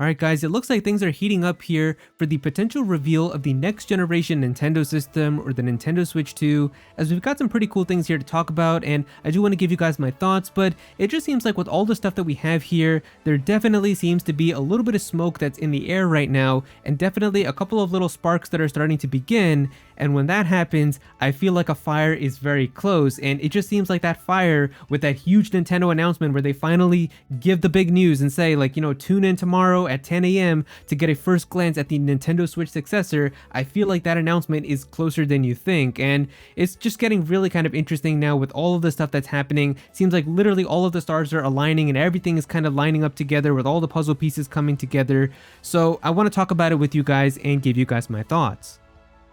Alright guys, it looks like things are heating up here for the potential reveal of the next generation Nintendo system or the Nintendo Switch 2, as we've got some pretty cool things here to talk about, and I do want to give you guys my thoughts, but it just seems like with all the stuff that we have here, there definitely seems to be a little bit of smoke that's in the air right now, and definitely a couple of little sparks that are starting to begin, and when that happens, I feel like a fire is very close, and it just seems like that fire with that huge Nintendo announcement where they finally give the big news and say, like, tune in tomorrow at 10 a.m. to get a first glance at the Nintendo Switch successor. I feel like that announcement is closer than you think, and it's just getting really kind of interesting now with all of the stuff that's happening. Seems like literally all of the stars are aligning and everything is kind of lining up together with all the puzzle pieces coming together. So I want to talk about it with you guys and give you guys my thoughts.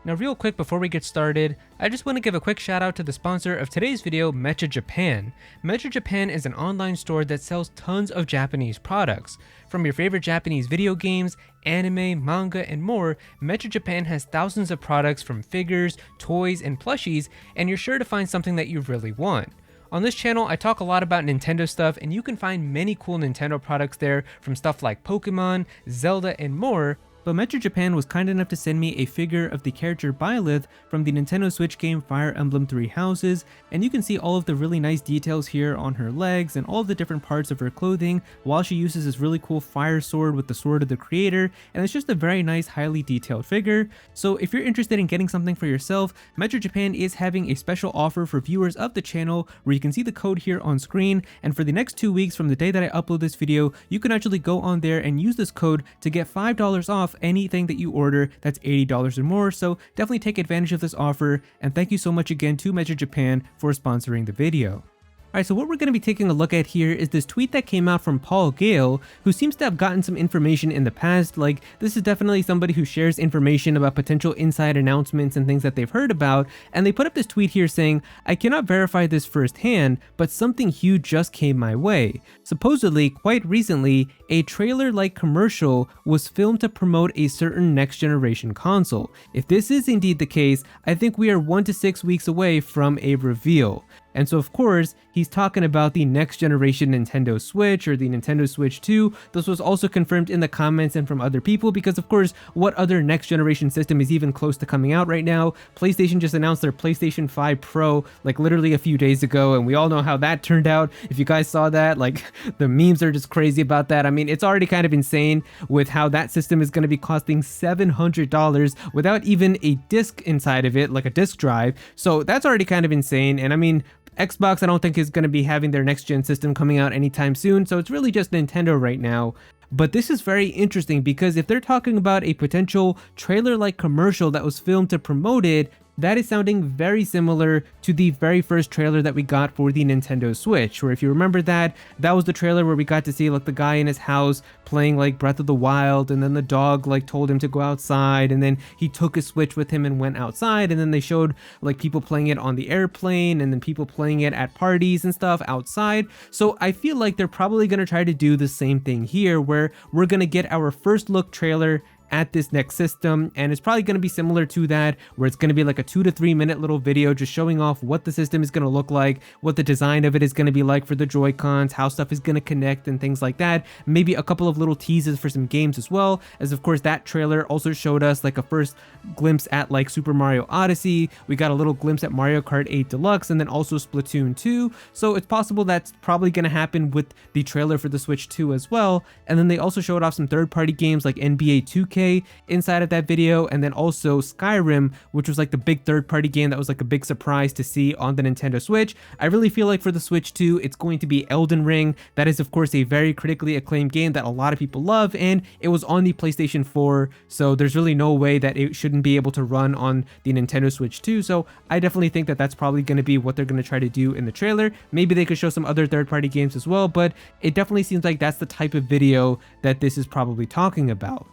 Now real quick before we get started, I just want to give a quick shout out to the sponsor of today's video, Mecha Japan. Mecha Japan is an online store that sells tons of Japanese products. From your favorite Japanese video games, anime, manga, and more, Mecha Japan has thousands of products from figures, toys, and plushies, and you're sure to find something that you really want. On this channel, I talk a lot about Nintendo stuff, and you can find many cool Nintendo products there from stuff like Pokemon, Zelda, and more. But Mecha Japan was kind enough to send me a figure of the character Byleth from the Nintendo Switch game Fire Emblem Three Houses, and you can see all of the really nice details here on her legs and all of the different parts of her clothing while she uses this really cool fire sword with the sword of the creator, and it's just a very nice, highly detailed figure. So if you're interested in getting something for yourself, Mecha Japan is having a special offer for viewers of the channel where you can see the code here on screen, and for the next 2 weeks from the day that I upload this video, you can actually go on there and use this code to get $5 off anything that you order that's $80 or more. So definitely take advantage of this offer, and thank you so much again to Mecha Japan for sponsoring the video. Alright, so what we're going to be taking a look at here is this tweet that came out from Paul Gale, who seems to have gotten some information in the past. Like, this is definitely somebody who shares information about potential inside announcements and things that they've heard about, and they put up this tweet here saying, "I cannot verify this firsthand, but something huge just came my way. Supposedly, quite recently, a trailer-like commercial was filmed to promote a certain next-generation console. If this is indeed the case, I think we are 1 to 6 weeks away from a reveal." And so of course, he's talking about the next generation Nintendo Switch or the Nintendo Switch 2. This was also confirmed in the comments and from other people because of course, what other next generation system is even close to coming out right now? PlayStation just announced their PlayStation 5 Pro like literally a few days ago, and we all know how that turned out. If you guys saw that, like the memes are just crazy about that. I mean, it's already kind of insane with how that system is going to be costing $700 without even a disc inside of it, like a disc drive. So that's already kind of insane. And I mean, Xbox I don't think is going to be having their next gen system coming out anytime soon, so it's really just Nintendo right now. But this is very interesting because if they're talking about a potential trailer-like commercial that was filmed to promote it, that is sounding very similar to the very first trailer that we got for the Nintendo Switch, where if you remember that was the trailer where we got to see like the guy in his house playing like Breath of the Wild, and then the dog like told him to go outside, and then he took his Switch with him and went outside, and then they showed like people playing it on the airplane, and then people playing it at parties and stuff outside. So I feel like they're probably going to try to do the same thing here, where we're going to get our first look trailer at this next system, and it's probably going to be similar to that, where it's going to be like a 2 to 3 minute little video just showing off what the system is going to look like, what the design of it is going to be like for the Joy-Cons, how stuff is going to connect and things like that. Maybe a couple of little teases for some games as well, as of course that trailer also showed us like a first glimpse at like Super Mario Odyssey. We got a little glimpse at Mario Kart 8 Deluxe, and then also Splatoon 2. So it's possible that's probably going to happen with the trailer for the Switch 2 as well. And then they also showed off some third-party games like NBA 2K inside of that video, and then also Skyrim, which was like the big third-party game that was like a big surprise to see on the Nintendo Switch. I really feel like for the Switch 2, it's going to be Elden Ring. That is of course a very critically acclaimed game that a lot of people love, and it was on the PlayStation 4, so there's really no way that it shouldn't be able to run on the Nintendo Switch 2. So I definitely think that that's probably going to be what they're going to try to do in the trailer. Maybe they could show some other third-party games as well, but it definitely seems like that's the type of video that this is probably talking about.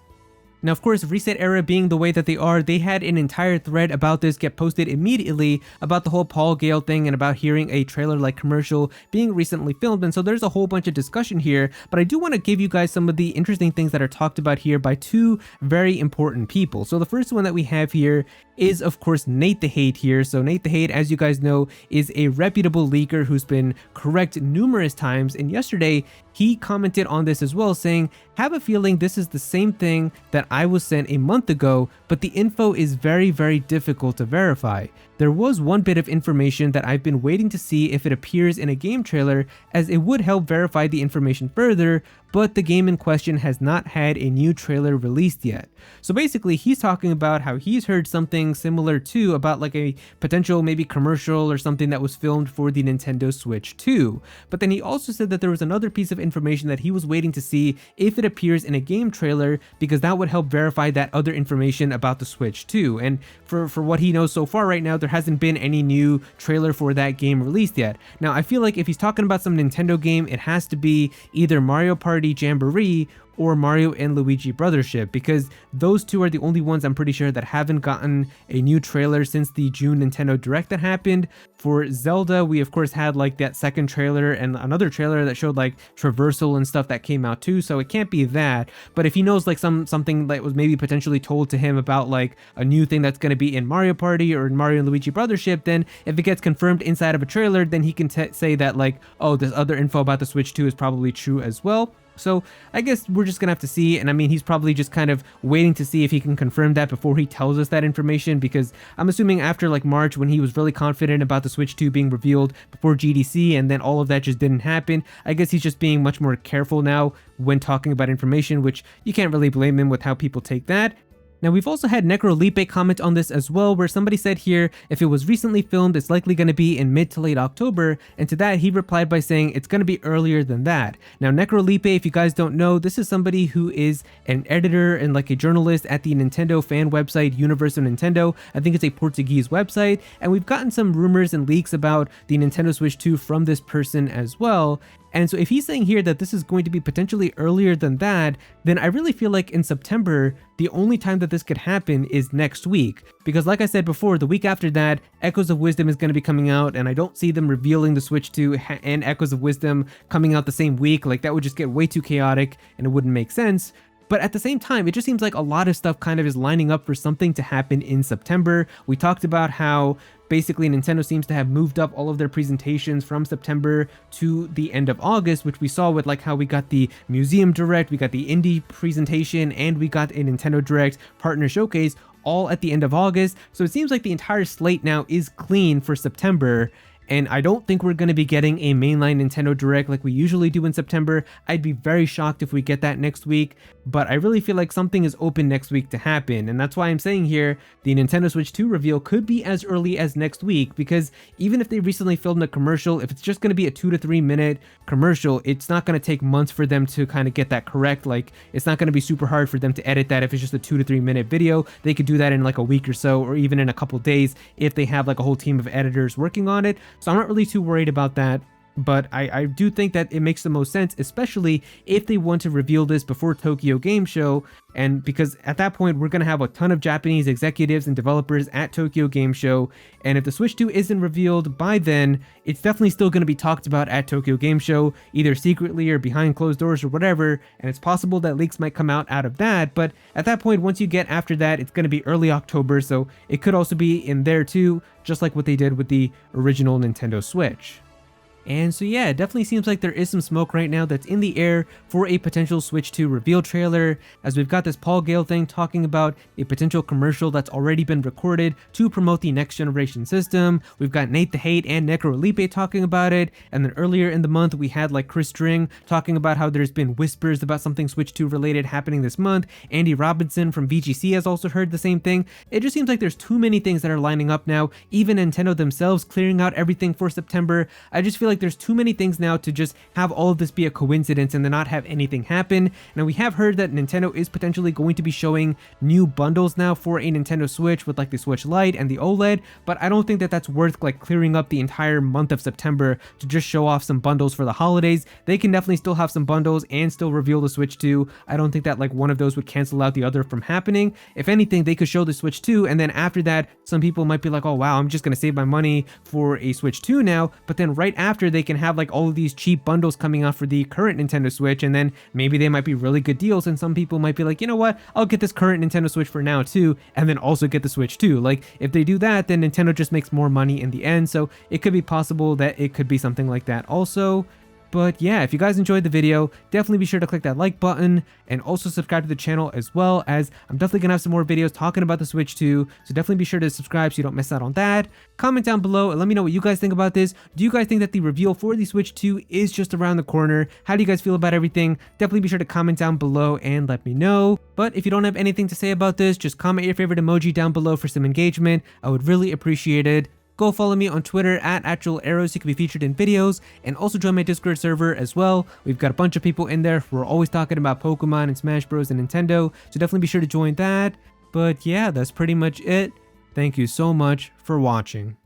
Now, of course, Reset Era being the way that they are, they had an entire thread about this get posted immediately about the whole Paul Gale thing and about hearing a trailer-like commercial being recently filmed. And so there's a whole bunch of discussion here, but I do want to give you guys some of the interesting things that are talked about here by two very important people. So the first one that we have here is, of course, Nate the Hate here. So Nate the Hate, as you guys know, is a reputable leaker who's been correct numerous times. And yesterday, he commented on this as well, saying, "Have a feeling this is the same thing that I was sent a month ago, but the info is very, very difficult to verify. There was one bit of information that I've been waiting to see if it appears in a game trailer, as it would help verify the information further, but the game in question has not had a new trailer released yet." So basically, he's talking about how he's heard something similar to about like a potential maybe commercial or something that was filmed for the Nintendo Switch 2. But then he also said that there was another piece of information that he was waiting to see if it appears in a game trailer, because that would help verify that other information about the Switch 2. And for what he knows so far right now, there hasn't been any new trailer for that game released yet. Now, I feel like if he's talking about some Nintendo game, it has to be either Mario Party Jamboree or Mario and Luigi Brothership, because those two are the only ones I'm pretty sure that haven't gotten a new trailer since the June Nintendo Direct that happened. For Zelda, we of course had like that second trailer and another trailer that showed like traversal and stuff that came out too, so it can't be that. But if he knows like something that was maybe potentially told to him about like a new thing that's going to be in Mario Party or in Mario and Luigi Brothership, then if it gets confirmed inside of a trailer, then he can say that like, oh, this other info about the Switch 2 is probably true as well. So I guess we're just gonna have to see, and I mean, he's probably just kind of waiting to see if he can confirm that before he tells us that information, because I'm assuming after like March, when he was really confident about the Switch 2 being revealed before GDC, and then all of that just didn't happen, I guess he's just being much more careful now when talking about information, which you can't really blame him with how people take that. Now, we've also had Necrolipe comment on this as well, where somebody said here, if it was recently filmed, it's likely going to be in mid to late October, and to that he replied by saying it's going to be earlier than that. Now, Necrolipe, if you guys don't know, this is somebody who is an editor and like a journalist at the Nintendo fan website Universo Nintendo. I think it's a Portuguese website, and we've gotten some rumors and leaks about the Nintendo Switch 2 from this person as well. And so if he's saying here that this is going to be potentially earlier than that, then I really feel like in September, the only time that this could happen is next week. Because like I said before, the week after that, Echoes of Wisdom is going to be coming out, and I don't see them revealing the Switch 2 and Echoes of Wisdom coming out the same week. Like, that would just get way too chaotic and it wouldn't make sense. But at the same time, it just seems like a lot of stuff kind of is lining up for something to happen in September. We talked about how basically Nintendo seems to have moved up all of their presentations from September to the end of August, which we saw with like how we got the Museum Direct, we got the Indie presentation, and we got a Nintendo Direct partner showcase all at the end of August. So it seems like the entire slate now is clean for September. And I don't think we're going to be getting a mainline Nintendo Direct like we usually do in September. I'd be very shocked if we get that next week, but I really feel like something is open next week to happen. And that's why I'm saying here, the Nintendo Switch 2 reveal could be as early as next week, because even if they recently filmed a commercial, if it's just going to be a 2 to 3 minute commercial, it's not going to take months for them to kind of get that correct. Like, it's not going to be super hard for them to edit that if it's just a 2 to 3 minute video. They could do that in like a week or so, or even in a couple days if they have like a whole team of editors working on it. So I'm not really too worried about that, but I do think that it makes the most sense, especially if they want to reveal this before Tokyo Game Show, and because at that point we're going to have a ton of Japanese executives and developers at Tokyo Game Show, and if the Switch 2 isn't revealed by then, it's definitely still going to be talked about at Tokyo Game Show, either secretly or behind closed doors or whatever, and it's possible that leaks might come out of that. But at that point, once you get after that, it's going to be early October, so it could also be in there too, just like what they did with the original Nintendo Switch. And so yeah, it definitely seems like there is some smoke right now that's in the air for a potential Switch 2 reveal trailer, as we've got this Paul Gale thing talking about a potential commercial that's already been recorded to promote the next generation system. We've got Nate the Hate and Necrolipe talking about it, and then earlier in the month we had like Chris String talking about how there's been whispers about something Switch 2 related happening this month. Andy Robinson from VGC has also heard the same thing. It just seems like there's too many things that are lining up now, even Nintendo themselves clearing out everything for September. I just feel like like there's too many things now to just have all of this be a coincidence and then not have anything happen. Now we have heard that Nintendo is potentially going to be showing new bundles now for a Nintendo Switch with like the Switch Lite and the OLED, but I don't think that that's worth like clearing up the entire month of September to just show off some bundles for the holidays. They can definitely still have some bundles and still reveal the Switch 2. I don't think that like one of those would cancel out the other from happening. If anything, they could show the Switch 2, and then after that, some people might be like, oh wow, I'm just gonna save my money for a Switch 2 now, but then right after they can have like all of these cheap bundles coming out for the current Nintendo Switch, and then maybe they might be really good deals, and some people might be like, you know what, I'll get this current Nintendo Switch for now too, and then also get the Switch 2. Like if they do that, then Nintendo just makes more money in the end, so it could be possible that it could be something like that also. But yeah, if you guys enjoyed the video, definitely be sure to click that like button and also subscribe to the channel, as well as I'm definitely gonna have some more videos talking about the Switch 2, so definitely be sure to subscribe so you don't miss out on that. Comment down below and let me know what you guys think about this. Do you guys think that the reveal for the Switch 2 is just around the corner? How do you guys feel about everything? Definitely be sure to comment down below and let me know. But if you don't have anything to say about this, just comment your favorite emoji down below for some engagement. I would really appreciate it. Go follow me on Twitter at @Aero so you can be featured in videos, and also join my Discord server as well. We've got a bunch of people in there. We're always talking about Pokemon and Smash Bros and Nintendo, so definitely be sure to join that. But yeah, that's pretty much it. Thank you so much for watching.